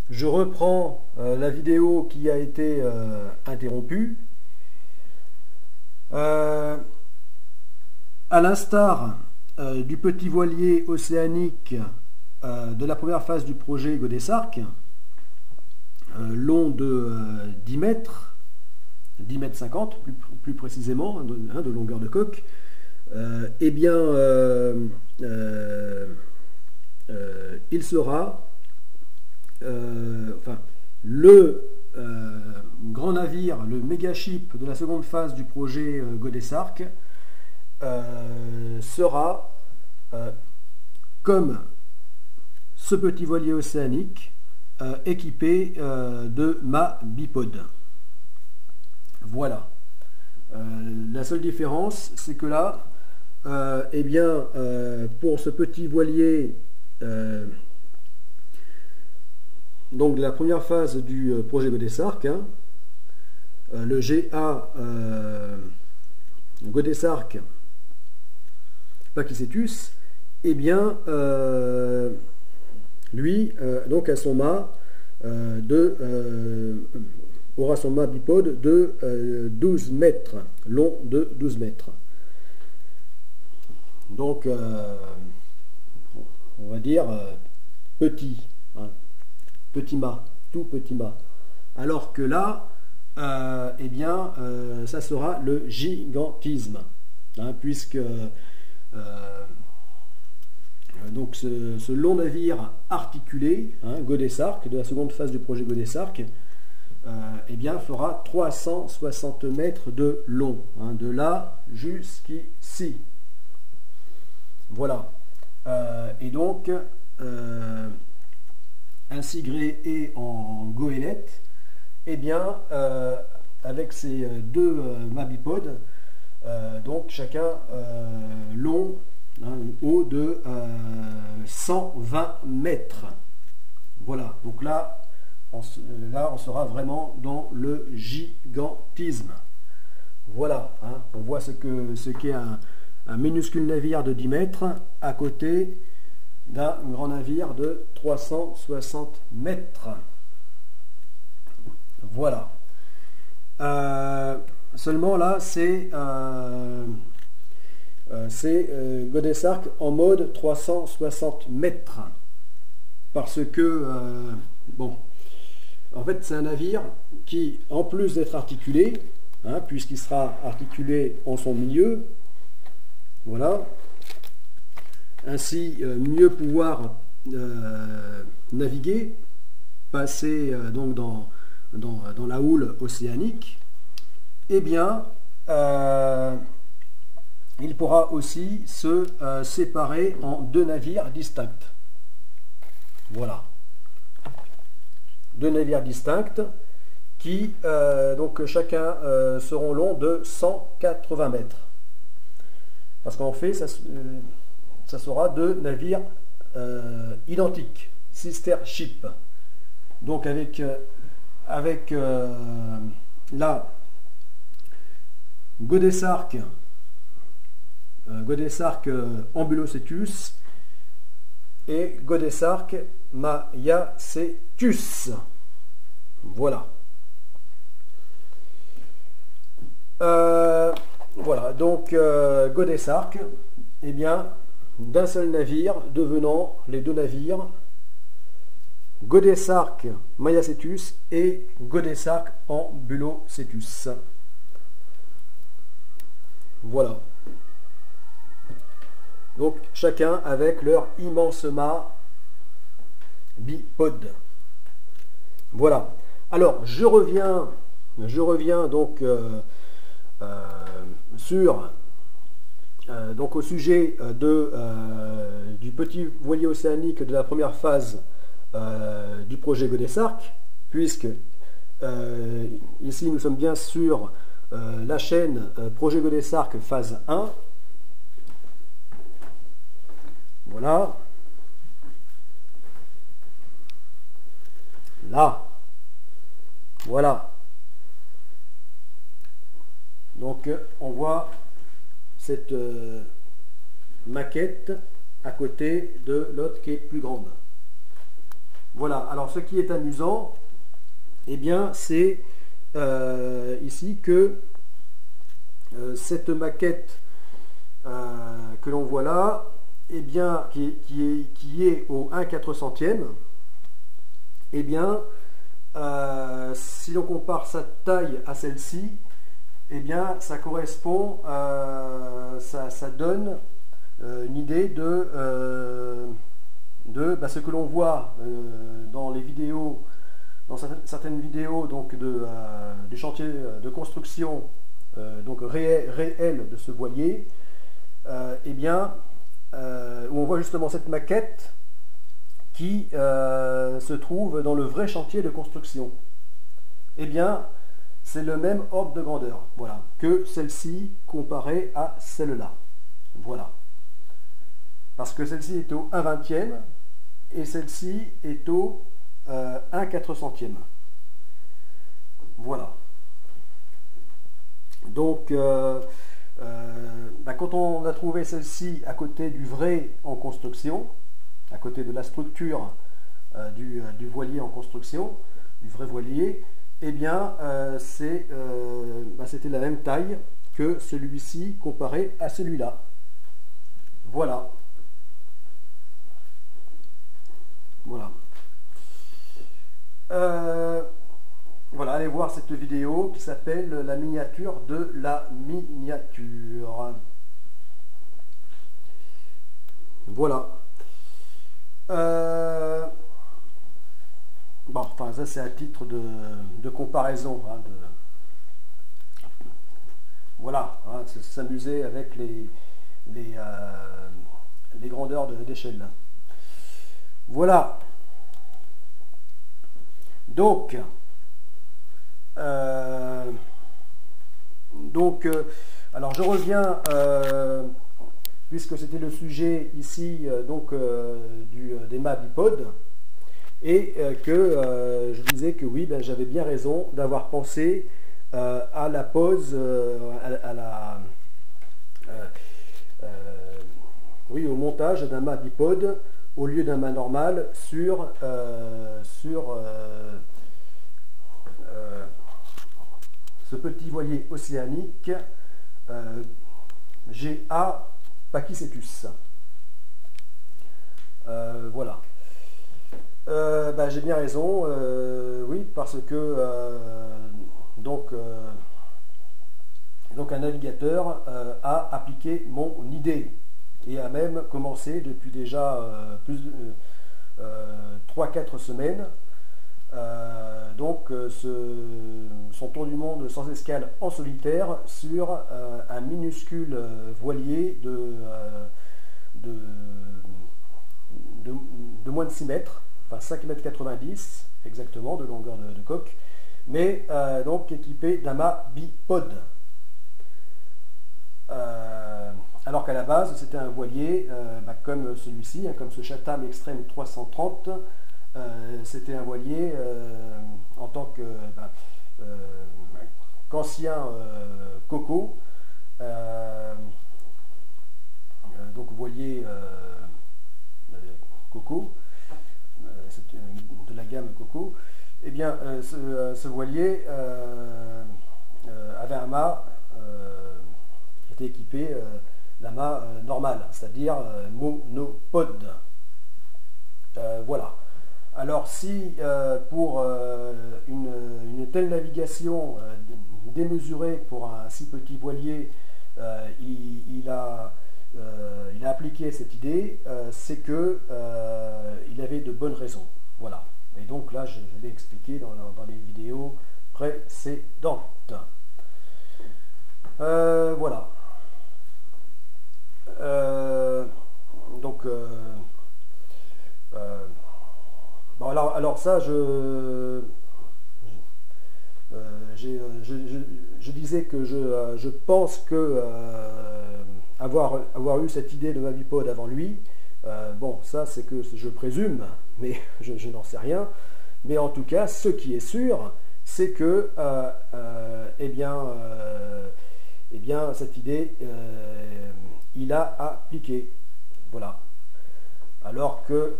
Je reprends la vidéo qui a été interrompue. À l'instar du petit voilier océanique de la première phase du projet Godessarc, long de 10 mètres, 10 mètres 50 plus précisément, de longueur de coque, eh bien, il sera, le grand navire, le méga ship de la seconde phase du projet Godessarc sera, comme ce petit voilier océanique, équipé de mâts bipodes. Voilà. La seule différence, c'est que là, eh bien, pour ce petit voilier, donc de la première phase du projet Godessarc, le GA Godessarc Pakicetus, eh bien, lui, donc à son mât aura son mât bipode de 12 mètres, long de 12 mètres. Donc, on va dire petit, petit mât, tout petit mât. Alors que là, eh bien, ça sera le gigantisme, puisque donc ce long navire articulé, Godessarc, de la seconde phase du projet Godessarc, eh bien, fera 360 mètres de long, de là jusqu'ici. Voilà. Et donc, ainsi gréé en goélette, eh bien, avec ces deux mâts bipodes, donc chacun long, haut de 120 mètres. Voilà, donc là on sera vraiment dans le gigantisme. Voilà, on voit ce qu'est un minuscule navire de 10 mètres à côté d'un grand navire de 360 mètres. Voilà. Seulement là, c'est Godessarc en mode 360 mètres. Parce que, bon, en fait, c'est un navire qui, en plus d'être articulé, puisqu'il sera articulé en son milieu, voilà, ainsi mieux pouvoir naviguer, passer donc dans la houle océanique, eh bien, il pourra aussi se séparer en deux navires distincts. Voilà. Deux navires distincts qui, donc chacun seront longs de 180 mètres. Parce qu'en fait, ça sera deux navires identiques, sister ship. Donc avec la Godessarc Ambulocetus et Godessarc Maiacetus. Voilà. Voilà, donc Godessarc, eh bien, d'un seul navire devenant les deux navires Godessarc Maiacetus et Godessarc Ambulocetus. Voilà. Donc chacun avec leur immense mât bipode. Voilà. Alors je reviens donc donc au sujet du petit voilier océanique de la première phase du projet Godessarc, puisque ici nous sommes bien sur la chaîne projet Godessarc phase 1. Voilà. Là. Voilà. Donc on voit cette maquette à côté de l'autre qui est plus grande. Voilà, alors ce qui est amusant, eh bien, c'est ici que cette maquette que l'on voit là, eh bien, qui est au 1/400e, eh bien, si l'on compare sa taille à celle-ci, eh bien, ça correspond, ça donne une idée de ce que l'on voit dans les vidéos, dans certaines vidéos donc du chantier de construction donc réel de ce voilier, eh bien, où on voit justement cette maquette qui se trouve dans le vrai chantier de construction. Eh bien, c'est le même ordre de grandeur, voilà, que celle-ci comparée à celle-là. Voilà. Parce que celle-ci est au 1/20e et celle-ci est au 1/400e. Voilà. Donc, quand on a trouvé celle-ci à côté du vrai en construction, à côté de la structure du voilier en construction, du vrai voilier, eh bien, c'était la même taille que celui-ci comparé à celui-là. Voilà. Voilà. Voilà, allez voir cette vidéo qui s'appelle La miniature de la miniature. Voilà. Bon, enfin, ça c'est à titre de comparaison. Hein, voilà, hein, c'est s'amuser avec les grandeurs d'échelle. Voilà. Donc, alors je reviens, puisque c'était le sujet ici des mâts bipodes, et que je disais que oui, ben, j'avais bien raison d'avoir pensé à la pose, oui, au montage d'un mât bipode au lieu d'un mât normal sur ce petit voilier océanique GA Pachycetus. Voilà. J'ai bien raison, oui, parce que donc un navigateur a appliqué mon idée et a même commencé depuis déjà 3-4 semaines son tour du monde sans escale en solitaire sur un minuscule voilier de moins de 6 mètres, enfin 5,90 m exactement de longueur de coque, mais donc équipé d'un mât bipode. Alors qu'à la base c'était un voilier comme celui-ci, hein, comme ce Chatham Extreme 330, c'était un voilier en tant qu'ancien coco, donc voilier coco, de la gamme coco. Eh bien, ce voilier avait un mât qui était équipé d'un mât normal, c'est-à-dire monopode. Voilà. Alors si pour une telle navigation démesurée pour un si petit voilier, il a appliqué cette idée, c'est que il avait de bonnes raisons. Voilà. Et donc là, je l'ai expliqué dans les vidéos précédentes. Voilà. Bon, alors ça, je disais que je pense que avoir eu cette idée de ma bipode avant lui, bon, ça c'est que je présume, mais je n'en sais rien. Mais en tout cas, ce qui est sûr, c'est que cette idée, il a appliqué. Voilà. Alors que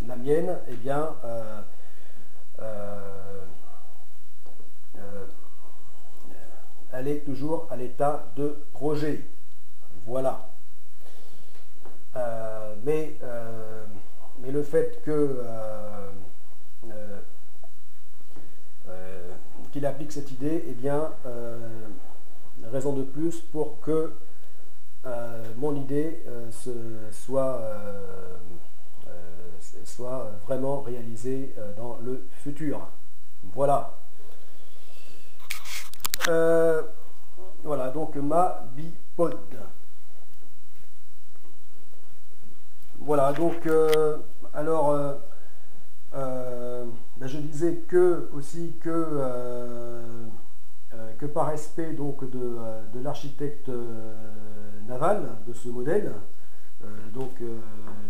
la mienne, eh bien, elle est toujours à l'état de projet. Voilà. Mais le fait que qu'il applique cette idée, eh bien, raison de plus pour que mon idée soit vraiment réalisée dans le futur. Voilà. Voilà, donc ma bipode. Voilà, donc ben je disais que aussi que par respect donc de l'architecte naval de ce modèle,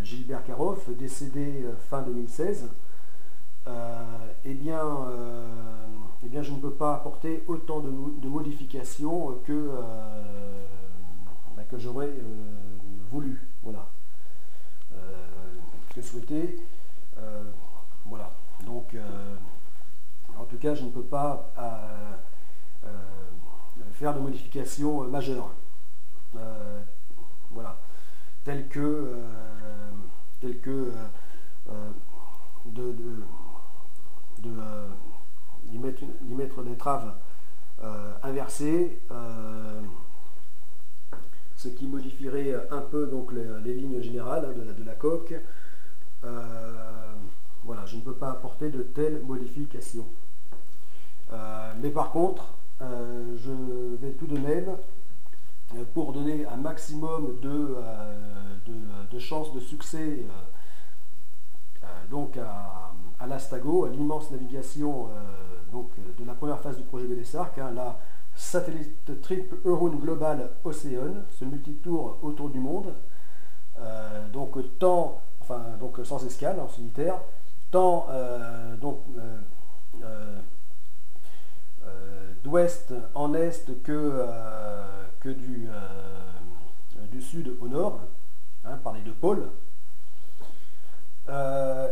Gilbert Caroff, décédé fin 2016, eh bien, je ne peux pas apporter autant de modifications que j'aurais voulu, voilà, que souhaité. Voilà, donc en tout cas je ne peux pas faire de modifications majeures, voilà, telles que d'y mettre des traves inversées, ce qui modifierait un peu donc les lignes générales de la coque. Voilà, je ne peux pas apporter de telles modifications. Mais par contre, je vais tout de même, pour donner un maximum de chances de succès donc à l'Astago, à l'immense navigation de la première phase du projet GoDesArc, la satellite Trip Euroon Global Océan, ce multitour autour du monde, donc sans escale, en solitaire, tant d'ouest en est que du sud au nord, par les deux pôles.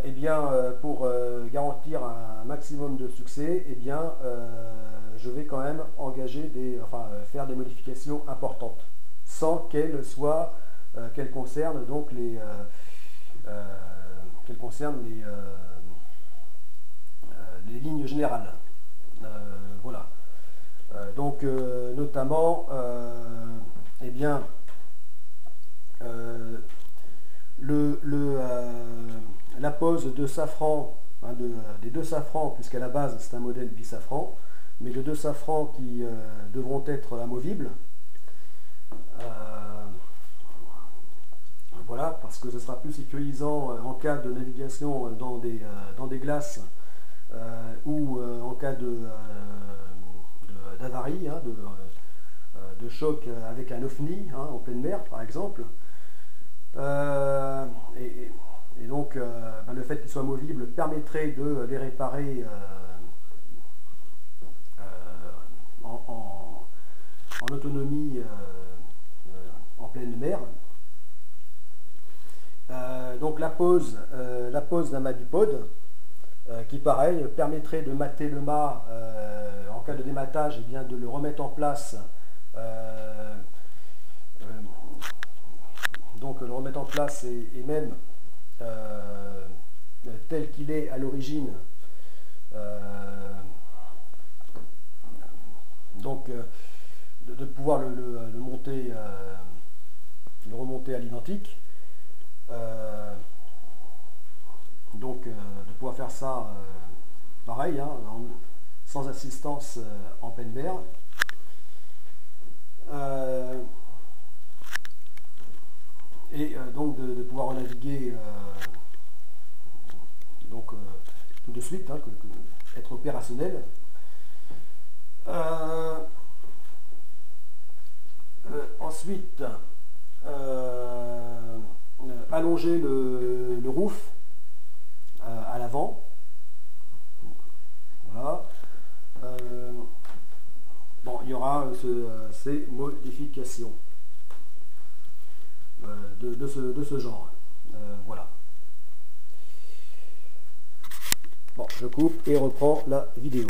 Eh bien, pour garantir un maximum de succès, eh bien, je vais quand même faire des modifications importantes, sans qu'elles concernent donc les lignes générales. Voilà. Donc, notamment, eh bien, la pose de safran, des deux safrans, puisqu'à la base c'est un modèle bisafran, mais de deux safrans qui devront être amovibles. Voilà, parce que ce sera plus sécurisant en cas de navigation dans des glaces ou en cas d'avarie, de choc avec un OVNI en pleine mer par exemple. Et donc le fait qu'ils soient movibles permettrait de les réparer en autonomie en pleine mer. Donc la pose d'un mât bipode qui pareil permettrait de mater le mât en cas de dématage, et bien de le remettre en place, donc le remettre en place et même tel qu'il est à l'origine, donc de pouvoir le monter, le remonter à l'identique. Donc de pouvoir faire ça pareil, sans assistance en pleine mer. Et donc de pouvoir naviguer tout de suite, être opérationnel. Ensuite, allonger le roof à l'avant. Voilà. Il y aura ces modifications de ce genre. Voilà. Bon, je coupe et reprends la vidéo.